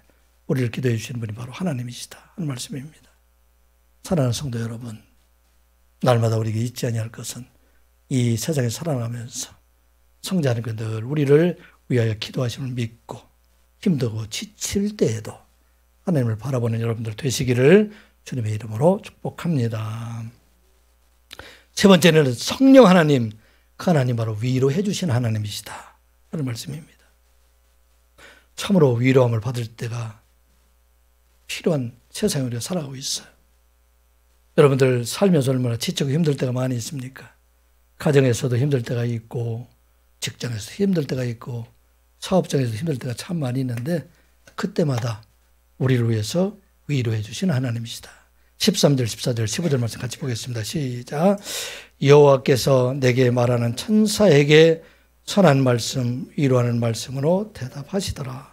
Speaker 1: 우리를 기도해 주시는 분이 바로 하나님이시다 하는 말씀입니다. 사랑하는 성도 여러분, 날마다 우리에게 잊지 아니할 것은 이 세상에 살아가면서 성자 하나님께 늘 우리를 위하여 기도하심을 믿고 힘들고 지칠 때에도 하나님을 바라보는 여러분들 되시기를 주님의 이름으로 축복합니다. 세 번째는 성령 하나님, 그 하나님 바로 위로해 주신 하나님이시다 하는 말씀입니다. 참으로 위로함을 받을 때가 필요한 세상에 우리가 살아가고 있어요. 여러분들 살면서 얼마나 지치고 힘들 때가 많이 있습니까? 가정에서도 힘들 때가 있고 직장에서도 힘들 때가 있고 사업장에서도 힘들 때가 참 많이 있는데 그때마다 우리를 위해서 위로해 주시는 하나님이시다. 13절, 14절, 15절 말씀 같이 보겠습니다. 시작. 여호와께서 내게 말하는 천사에게 선한 말씀, 위로하는 말씀으로 대답하시더라.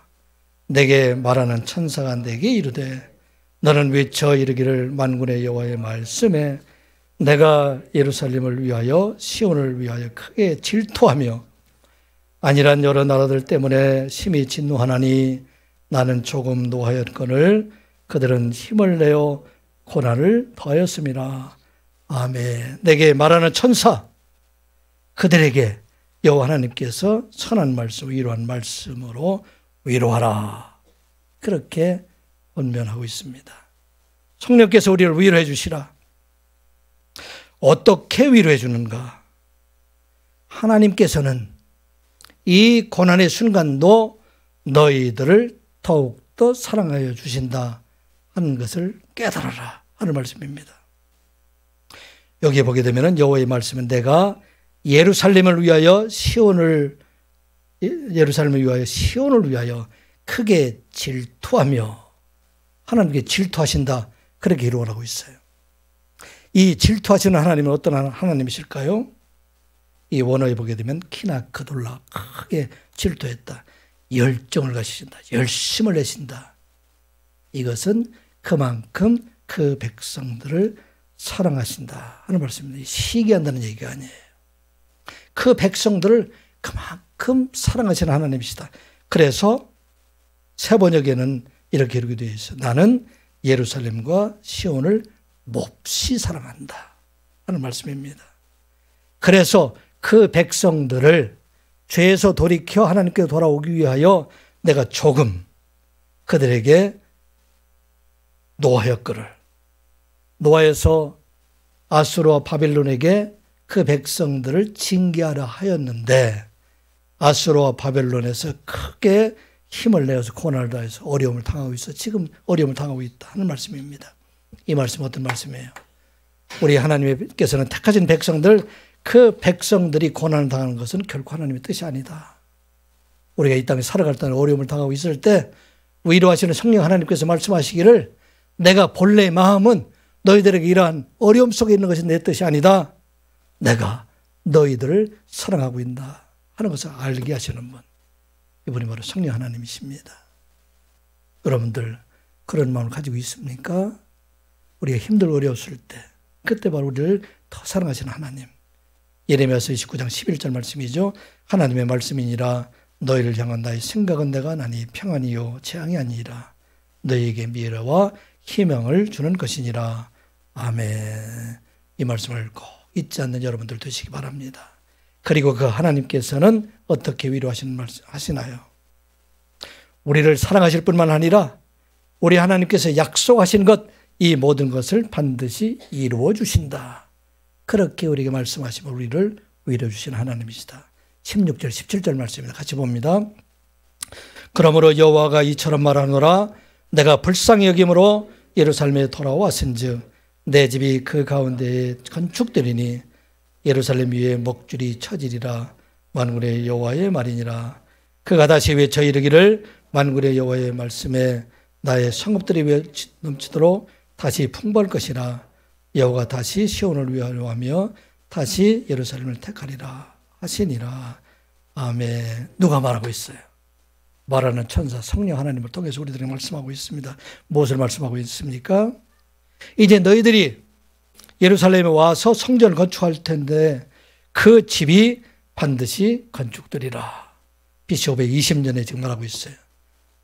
Speaker 1: 내게 말하는 천사가 내게 이르되 너는 외쳐 이르기를 만군의 여호와의 말씀에 내가 예루살렘을 위하여 시온을 위하여 크게 질투하며 안일한 여러 나라들 때문에 심히 진노하나니 나는 조금 노하였거늘 그들은 힘을 내어 고난을 더하였음이라. 아멘. 내게 말하는 천사, 그들에게 여호와 하나님께서 선한 말씀, 위로한 말씀으로 위로하라. 그렇게 권면하고 있습니다. 성령께서 우리를 위로해 주시라. 어떻게 위로해 주는가? 하나님께서는 이 고난의 순간도 너희들을 더욱더 사랑하여 주신다 하는 것을 깨달아라 하는 말씀입니다. 여기에 보게 되면 여호와의 말씀은 내가 예루살렘을 위하여 시온을 위하여 크게 질투하며 하나님께 질투하신다 그렇게 기록을 하고 있어요. 이 질투하시는 하나님은 어떤 하나님이실까요? 이 원어에 보게 되면 키나 그돌라 크게 질투했다. 열정을 가지신다. 열심을 내신다. 이것은 그만큼 그 백성들을 사랑하신다 하는 말씀입니다. 시기한다는 얘기가 아니에요. 그 백성들을 그만큼 사랑하시는 하나님이시다. 그래서 세번역에는 이렇게 기록이 되어 있어요. 나는 예루살렘과 시온을 몹시 사랑한다 하는 말씀입니다. 그래서 그 백성들을 죄에서 돌이켜 하나님께 돌아오기 위하여 내가 조금 그들에게 노하였거늘 노아에서 아수르와 바벨론에게 그 백성들을 징계하려 하였는데 아수르와 바벨론에서 크게 힘을 내어서 고난을 당해서 어려움을 당하고 있어. 지금 어려움을 당하고 있다 하는 말씀입니다. 이 말씀은 어떤 말씀이에요? 우리 하나님께서는 택하신 백성들, 그 백성들이 고난을 당하는 것은 결코 하나님의 뜻이 아니다. 우리가 이 땅에 살아갈 때 어려움을 당하고 있을 때 위로하시는 성령 하나님께서 말씀하시기를 내가 본래 마음은 너희들에게 이러한 어려움 속에 있는 것이 내 뜻이 아니다. 내가 너희들을 사랑하고 있다 하는 것을 알게 하시는 분, 이분이 바로 성령 하나님이십니다. 여러분들 그런 마음을 가지고 있습니까? 우리가 힘들고 어려웠을 때 그때 바로 우리를 더 사랑하시는 하나님. 예레미야서 29장 11절 말씀이죠. 하나님의 말씀이니라 너희를 향한 나의 생각은 내가 나니 평안이요 재앙이 아니라 너희에게 미래와 희망을 주는 것이니라. 아멘. 이 말씀을 꼭 잊지 않는 여러분들 되시기 바랍니다. 그리고 그 하나님께서는 어떻게 위로하시나요? 우리를 사랑하실 뿐만 아니라 우리 하나님께서 약속하신 것, 이 모든 것을 반드시 이루어 주신다. 그렇게 우리에게 말씀하시면 우리를 위로해 주시는 하나님이시다. 16절 17절 말씀입니다. 같이 봅니다. 그러므로 여호와가 이처럼 말하노라. 내가 불쌍히 여김으로 예루살렘에 돌아왔은즉 내 집이 그 가운데에 건축되리니 예루살렘 위에 먹줄이 쳐지리라. 만군의 여호와의 말이니라. 그가 다시 외쳐 이르기를 만군의 여호와의 말씀에 나의 성읍들이 넘치도록 다시 풍부할 것이라. 여호와가 다시 시온을 위하려 하며 다시 예루살렘을 택하리라 하시니라. 아멘. 누가 말하고 있어요? 말하는 천사 성령 하나님을 통해서 우리들에게 말씀하고 있습니다. 무엇을 말씀하고 있습니까? 이제 너희들이 예루살렘에 와서 성전을 건축할 텐데 그 집이 반드시 건축되리라. BC 520년에 지금 말하고 있어요.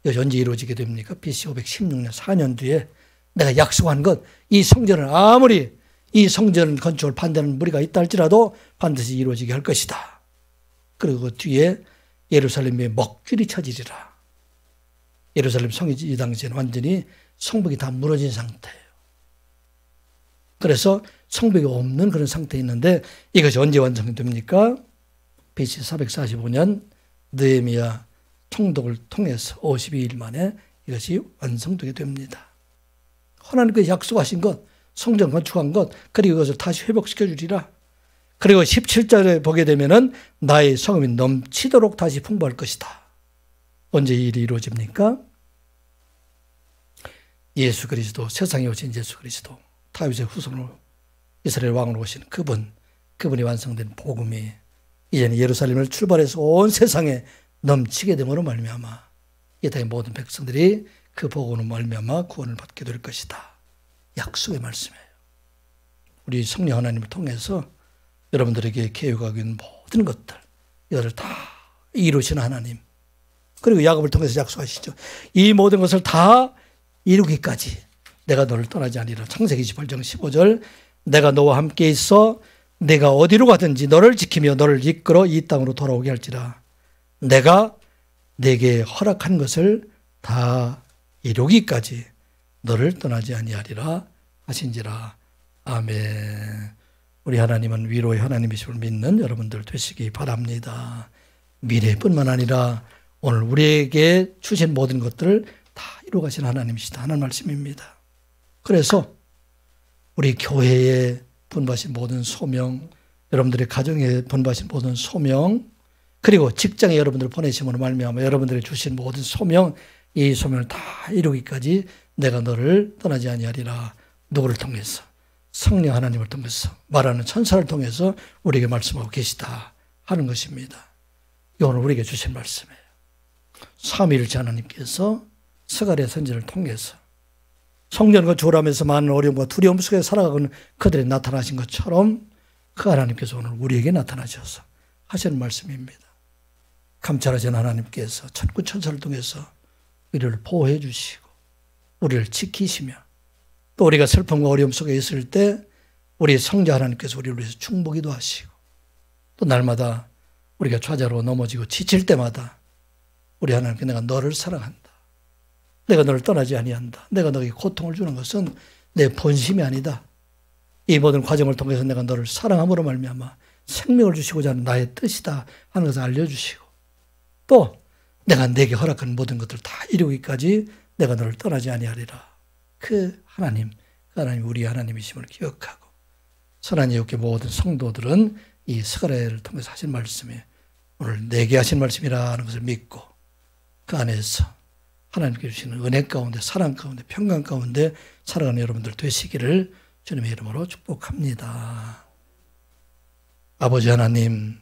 Speaker 1: 이것이 언제 이루어지게 됩니까? BC 516년 4년 뒤에 내가 약속한 것, 이 성전을 아무리 이 성전 건축을 반대하는 무리가 있다 할지라도 반드시 이루어지게 할 것이다. 그리고 그 뒤에 예루살렘에 먹줄이 쳐지리라. 예루살렘 성이 이 당시에는 완전히 성벽이 다 무너진 상태예요. 그래서 성벽이 없는 그런 상태에 있는데 이것이 언제 완성됩니까? BC 445년 느헤미야 총독을 통해서 52일 만에 이것이 완성되게 됩니다. 하나님께서 약속하신 것, 성전 건축한 것, 그리고 이것을 다시 회복시켜 주리라. 그리고 17절에 보게 되면은 나의 성읍이 넘치도록 다시 풍부할 것이다. 언제 이 일이 이루어집니까? 예수 그리스도, 세상에 오신 예수 그리스도, 다윗의 후손으로 이스라엘 왕으로 오신 그분이 완성된 복음이 이제는 예루살렘을 출발해서 온 세상에 넘치게 됨으로 말미암아 이 땅의 모든 백성들이 그 복음으로 말미암아 구원을 받게 될 것이다. 약속의 말씀이에요. 우리 성령 하나님을 통해서 여러분들에게 계획하고 있는 모든 것들, 이것을 다 이루시는 하나님. 그리고 야곱을 통해서 약속하시죠. 이 모든 것을 다 이루기까지 내가 너를 떠나지 아니라. 창세기 28장 15절 내가 너와 함께 있어 내가 어디로 가든지 너를 지키며 너를 이끌어 이 땅으로 돌아오게 할지라. 내가 내게 허락한 것을 다 이루기까지 너를 떠나지 아니하리라 하신지라. 아멘. 우리 하나님은 위로의 하나님이심을 믿는 여러분들 되시기 바랍니다. 미래뿐만 아니라 오늘 우리에게 주신 모든 것들을 다 이루어가신 하나님이시다 하는 말씀입니다. 그래서 우리 교회에 분부하신 모든 소명, 여러분들의 가정에 분부하신 모든 소명, 그리고 직장에 여러분들을 보내심으로 말미암아 여러분들이 주신 모든 소명, 이 소명을 다 이루기까지 내가 너를 떠나지 아니하리라. 누구를 통해서? 성령 하나님을 통해서, 말하는 천사를 통해서 우리에게 말씀하고 계시다 하는 것입니다. 이 오늘 우리에게 주신 말씀이에요. 삼위일체 하나님께서 스가랴 선지를 통해서 성전 건축을 하면서 많은 어려움과 두려움 속에 살아가는 그들이 나타나신 것처럼 그 하나님께서 오늘 우리에게 나타나셔서 하시는 말씀입니다. 감찰하신 하나님께서 천군 천사를 통해서 우리를 보호해 주시고 우리를 지키시며 또 우리가 슬픔과 어려움 속에 있을 때 우리 성자 하나님께서 우리를 위해서 충보기도 하시고 또 날마다 우리가 좌절로 넘어지고 지칠 때마다 우리 하나님께 내가 너를 사랑한다. 내가 너를 떠나지 아니한다. 내가 너에게 고통을 주는 것은 내 본심이 아니다. 이 모든 과정을 통해서 내가 너를 사랑함으로 말미암아 생명을 주시고자 하는 나의 뜻이다 하는 것을 알려주시고 또 내가 내게 허락한 모든 것들 다 이루기까지 내가 너를 떠나지 아니하리라. 그 하나님 우리 하나님이심을 기억하고 선한 예우께 모든 성도들은 이 스가랴를 통해서 하신 말씀이 오늘 내게 하신 말씀이라는 것을 믿고 그 안에서 하나님께 주시는 은혜 가운데, 사랑 가운데, 평강 가운데 살아가는 여러분들 되시기를 주님의 이름으로 축복합니다. 아버지 하나님,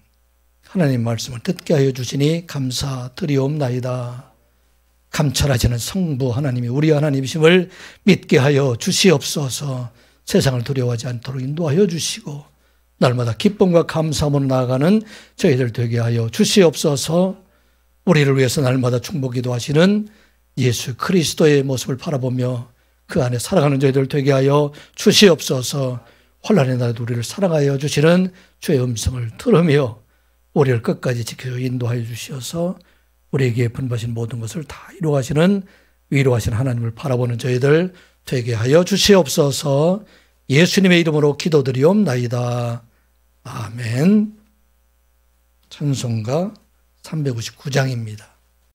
Speaker 1: 하나님 말씀을 듣게 하여 주시니 감사드리옵나이다. 감찰하시는 성부 하나님이 우리 하나님이심을 믿게 하여 주시옵소서. 세상을 두려워하지 않도록 인도하여 주시고 날마다 기쁨과 감사함으로 나아가는 저희들 되게 하여 주시옵소서. 우리를 위해서 날마다 중보기도 하시는 예수 그리스도의 모습을 바라보며 그 안에 살아가는 저희들 되게 하여 주시옵소서. 환난의 날에도 우리를 사랑하여 주시는 주의 음성을 들으며 우리를 끝까지 지켜 인도하여 주시어서 우리에게 분바신 모든 것을 다 이루어가시는 위로하시는 하나님을 바라보는 저희들 되게 하여 주시옵소서. 예수님의 이름으로 기도드리옵나이다. 아멘. 찬송가 359장입니다.